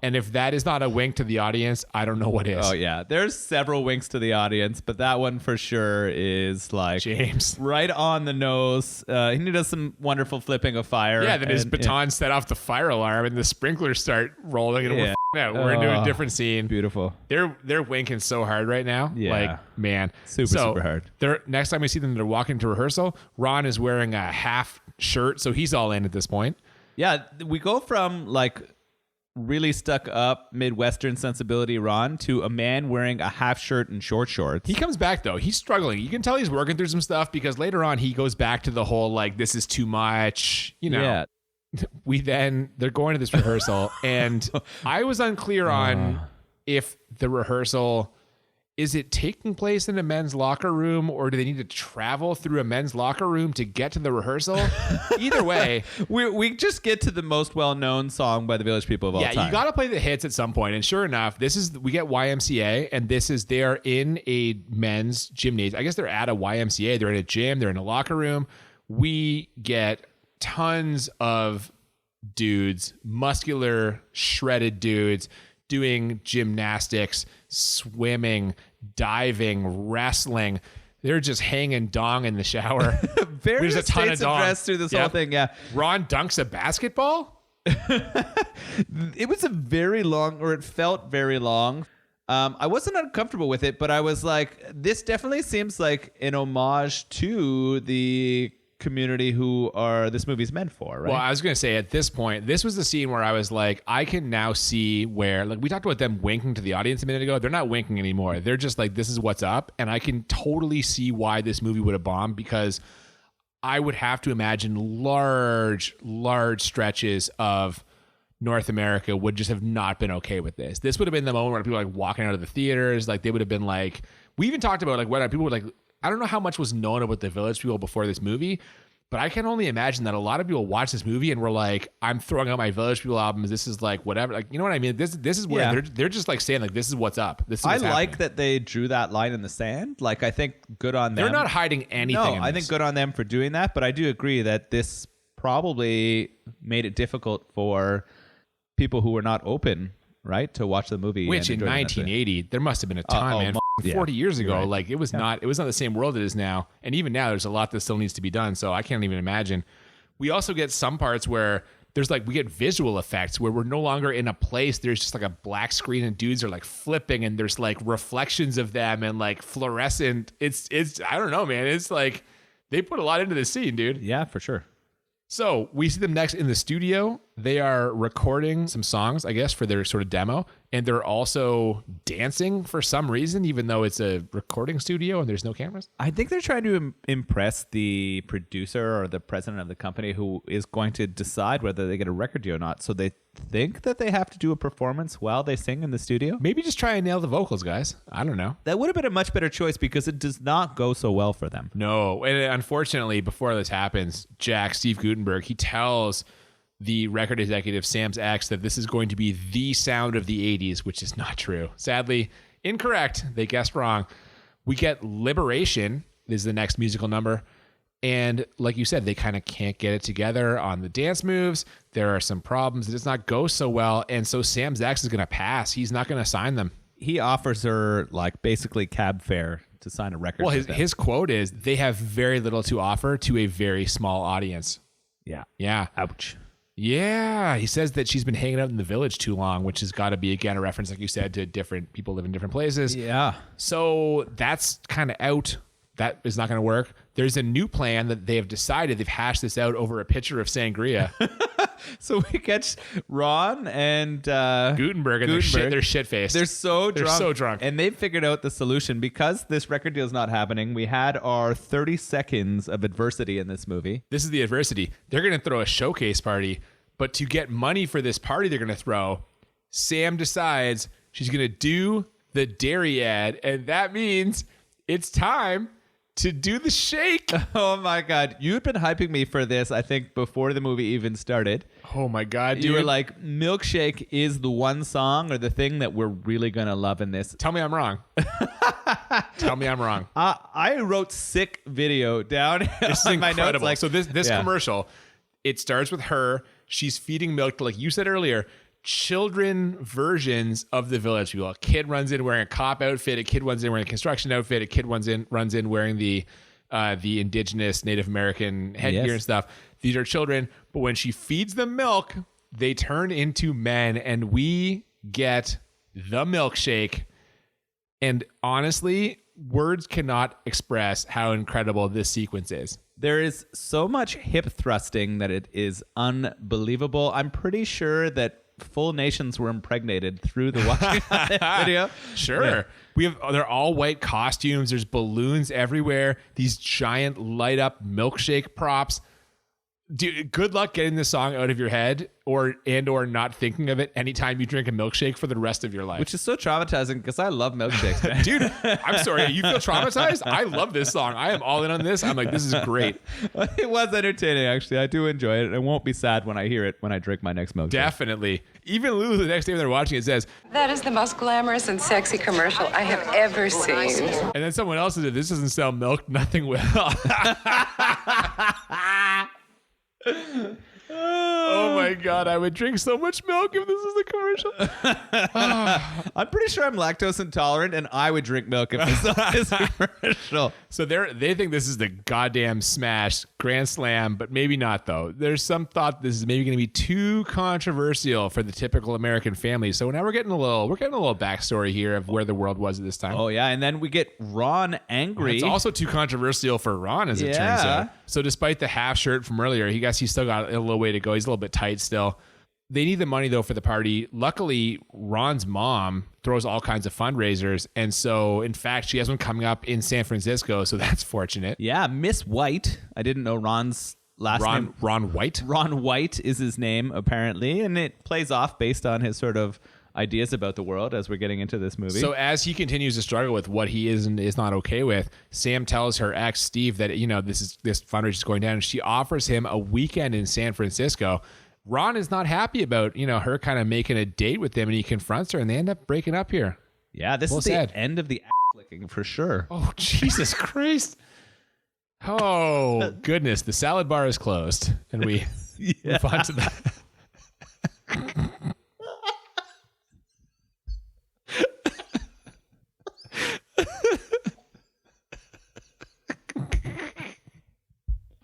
And if that is not a wink to the audience, I don't know what is. Oh, yeah. There's several winks to the audience, but that one for sure is like James. Right on the nose. He does some wonderful flipping of fire. Yeah, then his baton set off the fire alarm and the sprinklers start rolling and we're into a different scene. Beautiful. They're winking so hard right now. Yeah. Like, man. Super hard. Next time we see them, they're walking to rehearsal. Ron is wearing a half shirt, so he's all in at this point. Yeah, we go from like really stuck up Midwestern sensibility Ron to a man wearing a half shirt and short shorts. He comes back though. He's struggling. You can tell he's working through some stuff because later on he goes back to the whole like this is too much, Yeah. They're going to this rehearsal and I was unclear on if the rehearsal is it taking place in a men's locker room or do they need to travel through a men's locker room to get to the rehearsal? Either way. We just get to the most well-known song by the Village People of all time. Yeah, you got to play the hits at some point. And sure enough, we get YMCA and they're in a men's gymnasium. I guess they're at a YMCA. They're in a gym. They're in a locker room. We get tons of dudes, muscular, shredded dudes doing gymnastics, swimming, diving, wrestling. They're just hanging dong in the shower. There's a ton of dong through this whole thing. Yeah. Ron dunks a basketball. It was a very long, or it felt very long. I wasn't uncomfortable with it, but I was like, this definitely seems like an homage to the community who are this movie's meant for, right? Well, I was going to say at this point, this was the scene where I was like, I can now see where, like, we talked about them winking to the audience a minute ago. They're not winking anymore. They're just like, this is what's up. And I can totally see why this movie would have bombed, because I would have to imagine large stretches of North America would just have not been okay with this. This would have been the moment where people were like walking out of the theaters. Like, they would have been like, we even talked about like whether people would like, I don't know how much was known about the Village People before this movie, but I can only imagine that a lot of people watched this movie and were like, I'm throwing out my Village People albums. This is like whatever. Like, you know what I mean? This is where they're just like saying like, this is what's up. This is what's I like happening. that they drew that line in the sand. Like, I think good on them. They're not hiding anything. No, in I this. think good on them for doing that. But I do agree that this probably made it difficult for people who were not open, right, to watch the movie. Which and in enjoy it. 1980, there must have been a time, man. 40 years ago, Right. like it was not the same world it is now. And even now, there's a lot that still needs to be done. So I can't even imagine. We also get some parts where there's like, we get visual effects where we're no longer in a place. There's just like a black screen and dudes are like flipping and there's like reflections of them and like fluorescent. It's, I don't know, man. It's like they put a lot into this scene, dude. Yeah, for sure. So we see them next in the studio. They are recording some songs, I guess, for their sort of demo. And they're also dancing for some reason, even though it's a recording studio and there's no cameras. I think they're trying to impress the producer or the president of the company who is going to decide whether they get a record deal or not. So they think that they have to do a performance while they sing in the studio. Maybe just try and nail the vocals, guys. I don't know. That would have been a much better choice because it does not go so well for them. No. And unfortunately, before this happens, Steve Guttenberg, he tells the record executive, Sam's ex, that this is going to be the sound of the 80s, which is not true. Sadly, incorrect. They guessed wrong. We get Liberation is the next musical number. And like you said, they kind of can't get it together on the dance moves. There are some problems. It does not go so well. And so Sam's ex is going to pass. He's not going to sign them. He offers her like basically cab fare to sign a record. Well, with them. his quote is, they have very little to offer to a very small audience. Yeah. Yeah. Ouch. Yeah, he says that she's been hanging out in the Village too long, which has got to be, again, a reference, like you said, to different people live in different places. Yeah. So that's kind of out. That is not going to work. There's a new plan that they have decided. They've hashed this out over a pitcher of sangria. So we catch Ron and Gutenberg and they're shit-faced. They're so drunk. And And they've figured out the solution. Because this record deal is not happening, we had our 30 seconds of adversity in this movie. this is the adversity. They're going to throw a showcase party, but to get money for this party they're going to throw, Sam decides she's going to do the dairy ad, and that means it's time to do the shake. Oh my God. You'd been hyping me for this, I think, before the movie even started. Oh my God, dude. You were like, Milkshake is the one song or the thing that we're really going to love in this. Tell me I'm wrong. Tell me I'm wrong. I wrote sick video down This is on my incredible. notes. Like, So this yeah. commercial, it starts with her. She's feeding milk to, like you said earlier, children versions of the Village People. A kid runs in wearing a cop outfit. A kid runs in wearing a construction outfit. A kid runs in wearing the indigenous Native American headgear Yes. and stuff. These are children. But when she feeds them milk, they turn into men, and we get the milkshake. And honestly, words cannot express how incredible this sequence is. There is so much hip thrusting that it is unbelievable. I'm pretty sure that full nations were impregnated through the watching of this video. Sure. Yeah. They're all white costumes. There's balloons everywhere. These giant light up milkshake props. Dude, good luck getting this song out of your head or not thinking of it anytime you drink a milkshake for the rest of your life. Which is so traumatizing because I love milkshakes, man. Dude, I'm sorry. You feel traumatized? I love this song. I am all in on this. I'm like, this is great. It was entertaining, actually. I do enjoy it. I won't be sad when I hear it when I drink my next milkshake. Definitely. Even Lulu, the next day when they're watching it, says, That is the most glamorous and sexy commercial I have ever seen. and then someone else says, if this doesn't sell milk, nothing will. Oh my God, I would drink so much milk if this is the commercial. I'm pretty sure I'm lactose intolerant, and I would drink milk if this was a commercial. So they think this is the goddamn smash, grand slam, but maybe not though. There's some thought this is maybe going to be too controversial for the typical American family. So now we're getting a little backstory here of where the world was at this time. Oh yeah, and then we get Ron angry. It's also too controversial for Ron, as it turns out. So despite the half shirt from earlier, he's still got a little way to go. He's a little bit tight still. They need the money though for the party. Luckily, Ron's mom throws all kinds of fundraisers, and so in fact, she has one coming up in San Francisco. So that's fortunate. Yeah, Miss White. I didn't know Ron's last name. Ron White. Ron White is his name apparently, and it plays off based on his sort of ideas about the world as we're getting into this movie. So as he continues to struggle with what he is and is not okay with, Sam tells her ex Steve that this fundraiser is going down, and she offers him a weekend in San Francisco. Ron is not happy about her kind of making a date with him, and he confronts her, and they end up breaking up here. Yeah, this is sad. the end of the flicking for sure. Oh Jesus Christ! Oh goodness, the salad bar is closed, and we move on to that.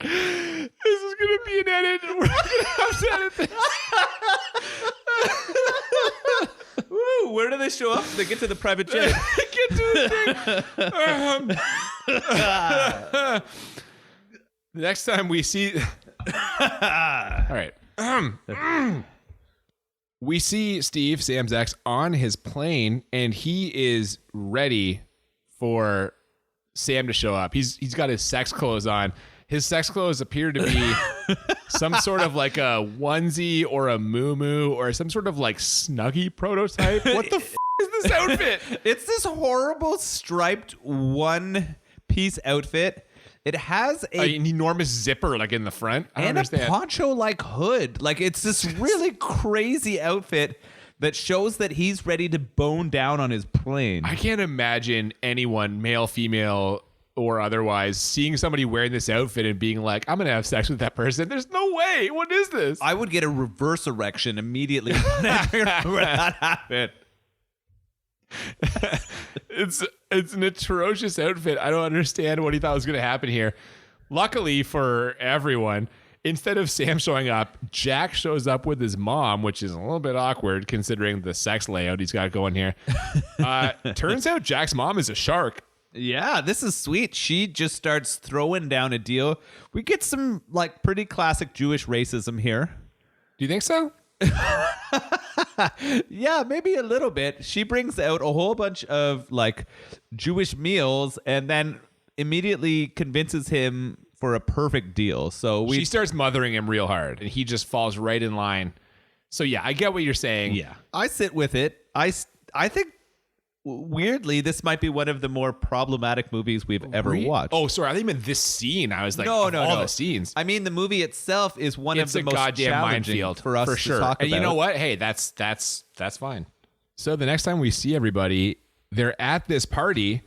This is going to be an edit. We're going to have to edit this. Woo, where do they show up? They get to the private jet. Get to the thing. The next time we see... All right. We see Steve, Sam's ex, on his plane, and he is ready for Sam to show up. He's got his sex clothes on. His sex clothes appear to be some sort of like a onesie or a muumuu or some sort of like Snuggie prototype. What the f*** is this outfit? It's this horrible striped one-piece outfit. It has an enormous zipper like in the front. I don't and understand. a poncho-like hood. Like it's this really crazy outfit that shows that he's ready to bone down on his plane. I can't imagine anyone, male, female, or otherwise, seeing somebody wearing this outfit and being like, I'm going to have sex with that person. There's no way. What is this? I would get a reverse erection immediately whenever that happened. It's an atrocious outfit. I don't understand what he thought was going to happen here. Luckily for everyone, instead of Sam showing up, Jack shows up with his mom, which is a little bit awkward considering the sex layout he's got going here. Turns out Jack's mom is a shark. Yeah, this is sweet. She just starts throwing down a deal. We get some like pretty classic Jewish racism here. Do you think so? Yeah, maybe a little bit. She brings out a whole bunch of like Jewish meals and then immediately convinces him for a perfect deal. So she starts mothering him real hard and he just falls right in line. So yeah, I get what you're saying. Yeah, I sit with it. I think weirdly, this might be one of the more problematic movies we've ever watched. Oh, sorry. I think meant this scene. I was like, no, all the scenes. I mean, the movie itself is one of the most goddamn challenging minefield for us for to sure. talk about. And you know what? Hey, that's fine. So the next time we see everybody, they're at this party,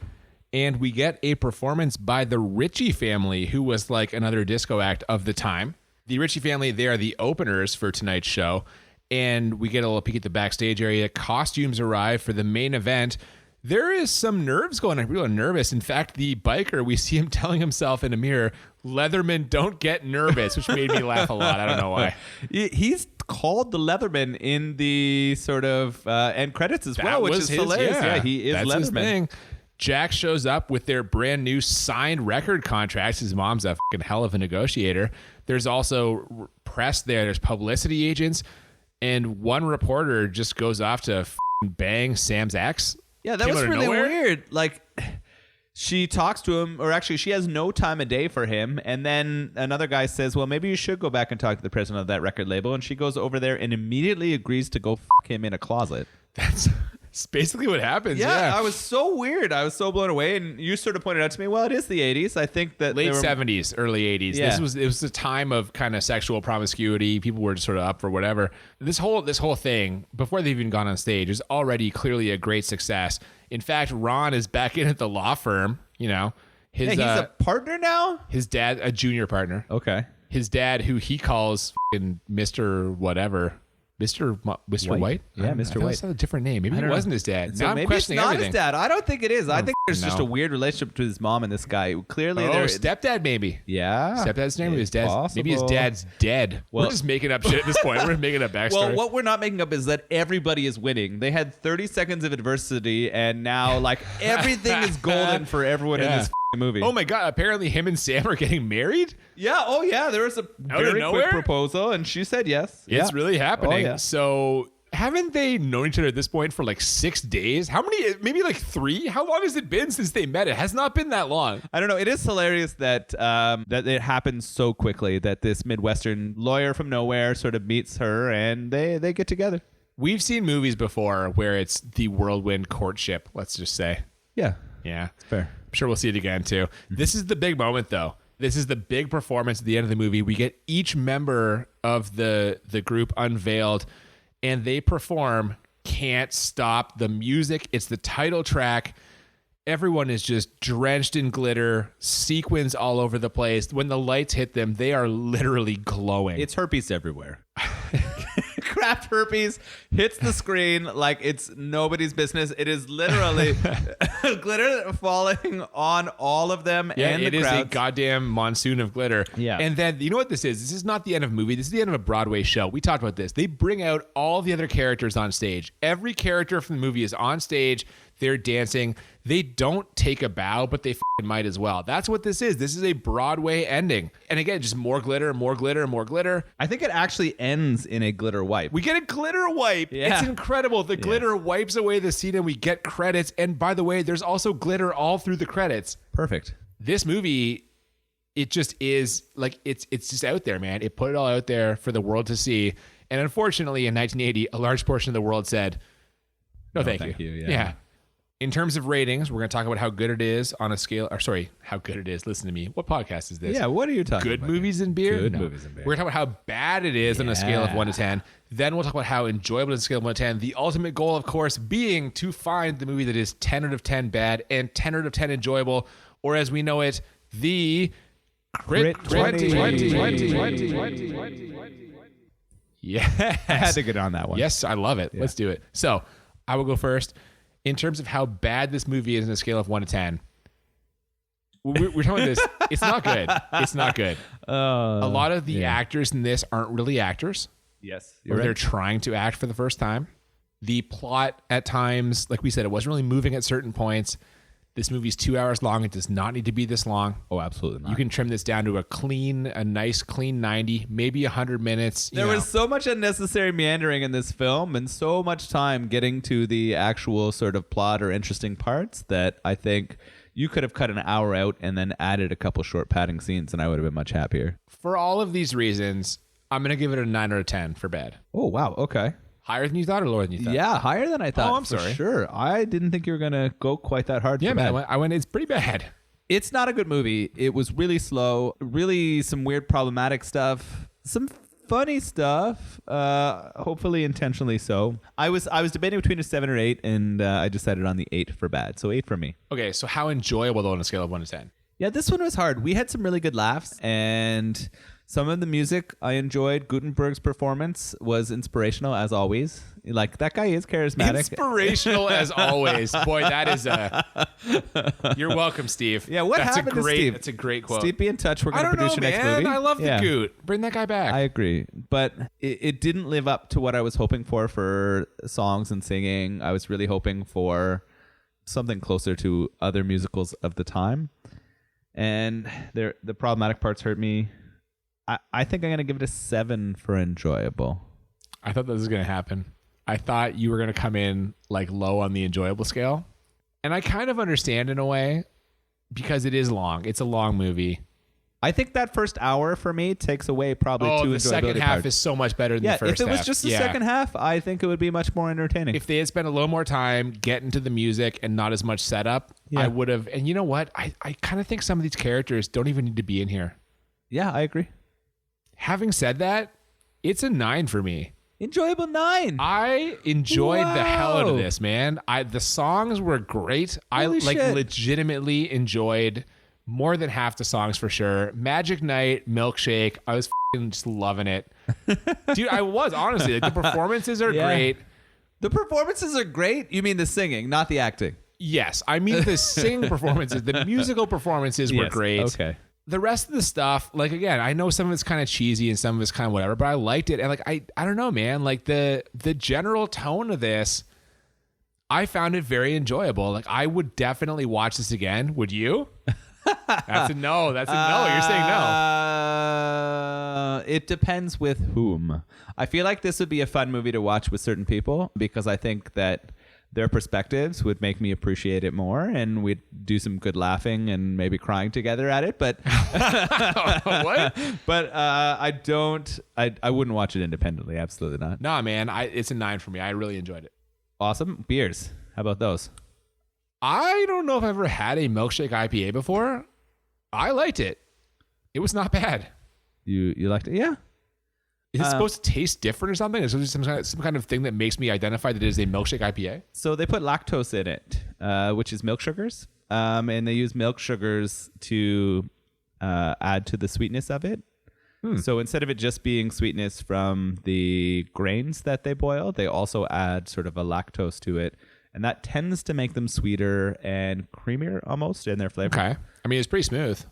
and we get a performance by the Ritchie family, who was like another disco act of the time. The Ritchie family, they are the openers for tonight's show, and we get a little peek at the backstage area. Costumes arrive for the main event. There is some nerves going on, real nervous. In fact, the biker, we see him telling himself in a mirror, Leatherman, don't get nervous, which made me laugh a lot. I don't know why. He's called the Leatherman in the sort of end credits as well, which is hilarious. Yeah, he is That's Leatherman. His thing. Jack shows up with their brand new signed record contracts. His mom's a fucking hell of a negotiator. There's also press there. There's publicity agents. And one reporter just goes off to bang Sam's ex. Yeah, that was really weird. Like, she talks to him, or actually, she has no time of day for him. And then another guy says, well, maybe you should go back and talk to the president of that record label. And she goes over there and immediately agrees to go fuck him in a closet. That's basically what happens. Yeah, I was so weird. I was so blown away. And you sort of pointed out to me, well, it is the 80s. I think that late 70s, early 80s. Yeah. It was a time of kind of sexual promiscuity. People were just sort of up for whatever. This whole thing, before they've even gone on stage, is already clearly a great success. In fact, Ron is back in at the law firm. You know, he's a partner now. His dad, a junior partner. Okay. his dad, who he calls fucking Mr. Whatever. Mr. White? Yeah, Mr. White. That's a different name. Maybe it don't know. wasn't his dad. So Now I'm maybe it's questioning not everything. his dad. I don't think it is. I think there's just no. a weird relationship between his mom and this guy. Clearly, Oh, they're stepdad maybe. yeah. Stepdad's name. His dad's maybe his possible. dad's dead. Well- We're just making up shit at this point. We're making up backstory. Well, what we're not making up is that everybody is winning. They had 30 seconds of adversity, and now like everything is golden for everyone in Yeah. this movie. Oh my god! Apparently, him and Sam are getting married. yeah. Oh yeah. There was a of very nowhere? quick proposal, and she said yes. It's really happening. Oh, yeah. So, haven't they known each other at this point for like 6 days? How many? Maybe like 3. How long has it been since they met? It has not been that long. I don't know. It is hilarious that that it happens so quickly. That this Midwestern lawyer from nowhere sort of meets her, and they get together. We've seen movies before where it's the whirlwind courtship. Let's just say, Yeah. yeah, Fair. I'm sure we'll see it again too. This is the big moment, though. This is the big performance at the end of the movie. We get each member of the group unveiled, and they perform Can't Stop. The music, it's the title track. Everyone is just drenched in glitter, sequins all over the place. When the lights hit them, they are literally glowing. It's herpes everywhere. Craft herpes hits the screen like it's nobody's business. It is literally glitter falling on all of them and it the is a crowds. goddamn monsoon of glitter. Yeah. And then, you know what this is? This is not the end of a movie. This is the end of a Broadway show. We talked about this. They bring out all the other characters on stage. Every character from the movie is on stage. They're dancing. They don't take a bow, but they fucking might as well. That's what this is. This is a Broadway ending. And again, just more glitter, more glitter, more glitter. I think it actually ends in a glitter wipe. We get a glitter wipe. Yeah. It's incredible. The glitter wipes away the scene and we get credits. And by the way, there's also glitter all through the credits. Perfect. This movie, it just is like, it's just out there, man. It put it all out there for the world to see. And unfortunately, in 1980, a large portion of the world said, no, thank you. Yeah. In terms of ratings, we're going to talk about how good it is on a scale, or sorry, how good it is. Listen to me. What podcast is this? Yeah, what are you talking Good about? movies and beer? Good No. movies and beer. We're going to talk about how bad it is on a scale of 1 to 10. Then we'll talk about how enjoyable it is on a scale of 1 to 10. The ultimate goal, of course, being to find the movie that is 10 out of 10 bad and 10 out of 10 enjoyable, or as we know it, the Crit 20. Yes. I had to get on that one. Yes, I love it. Let's do it. So I will go first. In terms of how bad this movie is on a scale of 1 to 10, we're talking about this. It's not good. It's not good. A lot of the actors in this aren't really actors. Yes. Or they're trying to act for the first time. The plot at times, like we said, it wasn't really moving at certain points. This movie's 2 hours long. It does not need to be this long. Oh, absolutely not. You can trim this down to a nice clean 90, maybe 100 minutes. There was so much unnecessary meandering in this film and so much time getting to the actual sort of plot or interesting parts that I think you could have cut an hour out and then added a couple short padding scenes and I would have been much happier. For all of these reasons, I'm going to give it a 9 out of 10 for bad. Oh, wow. Okay. Higher than you thought or lower than you thought? Yeah, higher than I thought. Oh, I'm for sorry. Sure. I didn't think you were going to go quite that hard. Yeah, for man. bad. I went, it's pretty bad. It's not a good movie. It was really slow, really some weird problematic stuff, some funny stuff, hopefully intentionally so. I was debating between a 7 or 8 and I decided on the 8 for bad. So 8 for me. Okay, so how enjoyable though on a scale of 1 to 10? Yeah, this one was hard. We had some really good laughs and some of the music I enjoyed. Gutenberg's performance was inspirational as always. Like, that guy is charismatic. Inspirational as always. Boy, that is you're welcome, Steve. Yeah, what that's happened a great, to Steve? That's a great quote. Steve, be in touch. We're I going to don't know, produce your next man. movie. I love Yeah. the Goot. Bring that guy back. I agree, but it didn't live up to what I was hoping for songs and singing. I was really hoping for something closer to other musicals of the time, and the problematic parts hurt me. I think I'm going to give it a 7 for enjoyable. I thought this was going to happen. I thought you were going to come in like low on the enjoyable scale. And I kind of understand in a way because it is long. It's a long movie. I think that first hour for me takes away probably two the enjoyability second half parts. is so much better than Yeah, the first half. if it was just the second half, I think it would be much more entertaining. If they had spent a little more time getting to the music and not as much setup, Yeah. I would have. And you know what? I kind of think some of these characters don't even need to be in here. Yeah, I agree. Having said that, it's a 9 for me. Enjoyable 9. I enjoyed the hell out of Wow. this, man. The songs were great. I Holy shit. legitimately enjoyed more than half the songs for sure. Magic Night, Milkshake. I was just loving it. Dude, I was, honestly. Like, the performances are great. The performances are great. You mean the singing, not the acting? Yes. I mean the sing performances. The musical performances were great. Okay. The rest of the stuff, like, again, I know some of it's kind of cheesy and some of it's kind of whatever, but I liked it. And like, I don't know, man, like the general tone of this, I found it very enjoyable. Like, I would definitely watch this again. Would you? That's a no. That's a no. You're saying no. It depends with whom. I feel like this would be a fun movie to watch with certain people because I think that their perspectives would make me appreciate it more, and we'd do some good laughing and maybe crying together at it. But What? But I wouldn't watch it independently. Absolutely not. Nah, man. It's a 9 for me. I really enjoyed it. Awesome. Beers. How about those? I don't know if I've ever had a milkshake IPA before. I liked it. It was not bad. You liked it? Yeah. Is it supposed to taste different or something? Is it some kind of thing that makes me identify that it is a milkshake IPA? So they put lactose in it, which is milk sugars. And they use milk sugars to add to the sweetness of it. So instead of it just being sweetness from the grains that they boil, they also add sort of a lactose to it. And that tends to make them sweeter and creamier almost in their flavor. Okay. I mean, it's pretty smooth.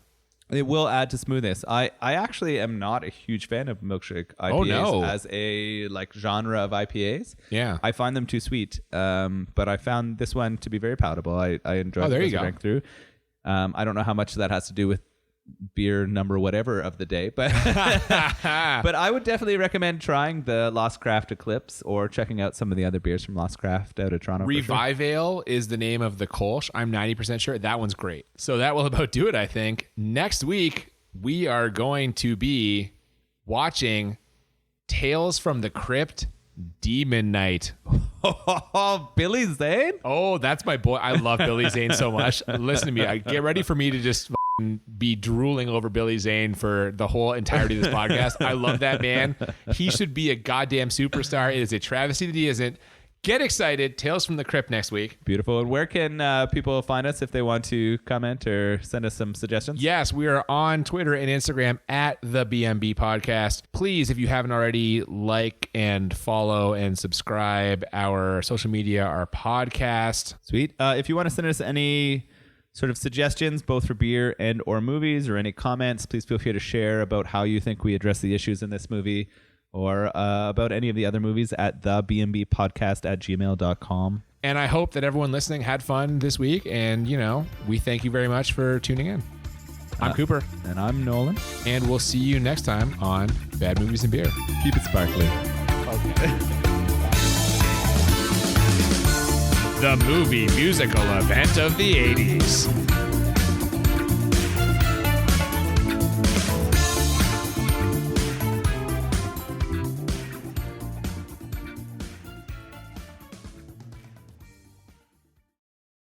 It will add to smoothness. I actually am not a huge fan of milkshake IPAs as a like genre of IPAs. Yeah. I find them too sweet. But I found this one to be very palatable. I enjoyed it as I drank through. I don't know how much that has to do with beer number whatever of the day, but but I would definitely recommend trying the Lost Craft Eclipse or checking out some of the other beers from Lost Craft out of Toronto. Revive Ale is the name of the Kolsch. I'm 90% sure that one's great. So that will about do it, I think. Next week, we are going to be watching Tales from the Crypt Demon Night. Oh, Billy Zane? Oh, that's my boy. I love Billy Zane so much. Listen to me. Get ready for me to just be drooling over Billy Zane for the whole entirety of this podcast. I love that man. He should be a goddamn superstar. It is a travesty that he isn't. Get excited. Tales from the Crypt next week. Beautiful. And where can people find us if they want to comment or send us some suggestions? Yes, we are on Twitter and Instagram at the BMB Podcast. Please, if you haven't already, like and follow and subscribe our social media, our podcast. Sweet. If you want to send us any sort of suggestions, both for beer and or movies, or any comments, please feel free to share about how you think we address the issues in this movie, or about any of the other movies at thebmbpodcast@gmail.com. And I hope that everyone listening had fun this week. And, we thank you very much for tuning in. I'm Cooper. And I'm Nolan. And we'll see you next time on Bad Movies and Beer. Keep it sparkly. Okay. The movie musical event of the 80s.